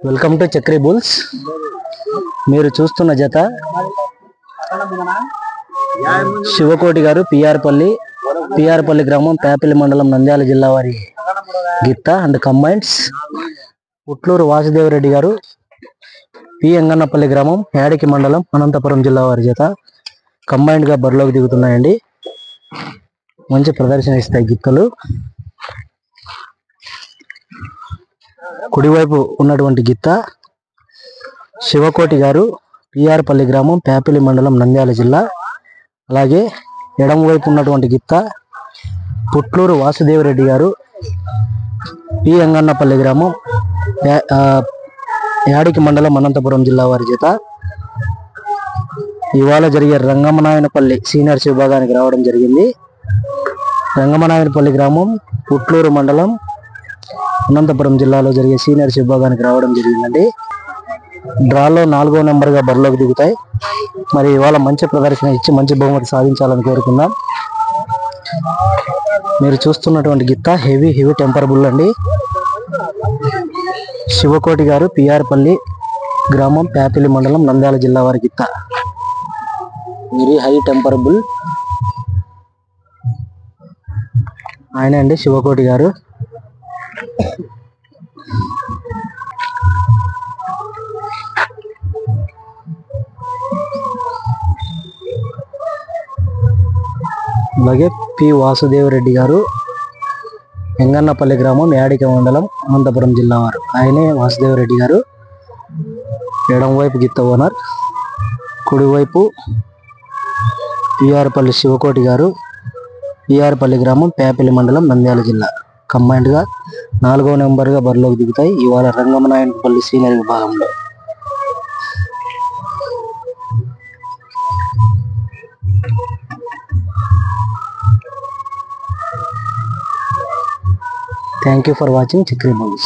Welcome to Chakri bulls. మీరు చూస్తున్న జత శివకోటి గారు పిఆర్పల్లి గ్రామం పేపల్లి మండలం నంద్యాల జిల్లా వారి గిత్త అండ్ కంబైన్స్. పుట్లూరు వాసుదేవరెడ్డి గారు పి ఎంగన్నపల్లి గ్రామం యాడికి మండలం అనంతపురం జిల్లా వారి జత కంబైన్డ్ గా బరిలోకి దిగుతున్నాయండి. మంచి ప్రదర్శన ఇస్తాయి గిత్తలు. కుడివైపు ఉన్నటువంటి గిత్త శివకోటి గారు పిఆర్పల్లి గ్రామం పేపల్లి మండలం నంద్యాల జిల్లా. అలాగే ఎడమవైపు ఉన్నటువంటి గిత్త పుట్లూరు వాసుదేవరెడ్డి గారు పి ఎంగన్నపల్లి గ్రామం యాడికి మండలం అనంతపురం జిల్లా వారి జత ఇవాళ జరిగే రంగమనాయనపల్లి సీనియర్స్ విభాగానికి రావడం జరిగింది. రంగమనాయనపల్లి గ్రామం పుట్లూరు మండలం అనంతపురం జిల్లాలో జరిగే సీనియర్స్ విభాగానికి రావడం జరిగిందండి. డ్రాలో 4వ నెంబర్గా బరిలోకి దిగుతాయి. మరి ఇవాళ మంచి ప్రదర్శన ఇచ్చి మంచి బహుమతి సాధించాలని కోరుకుందాం. మీరు చూస్తున్నటువంటి గిత్త హెవీ టెంపర్ బుల్ అండి. శివకోటి గారు పిఆర్పల్లి గ్రామం పేపల్లి మండలం నంద్యాల జిల్లా వారి గిత్త వెరీ హై టెంపర్ బుల్. ఆయన అండి శివకోటి గారు. అలాగే పి వాసుదేవరెడ్డి గారు ఎంగన్నపల్లి గ్రామం యాడిక మండలం అనంతపురం జిల్లా వారు. ఆయనే వాసుదేవరెడ్డి గారు. ఎడమవైపు గిత్త ఓనర్. కుడివైపు పిఆర్పల్లి శివకోటి గారు పిఆర్పల్లి గ్రామం పేపల్లి మండలం నంద్యాల జిల్లా. కంబైన్డ్ గా 4వ నెంబర్గా బరిలోకి దిగుతాయి ఇవాళ రంగమనాయనపల్లి సీనియర్ విభాగంలో. Thank you for watching Chakri Bowls.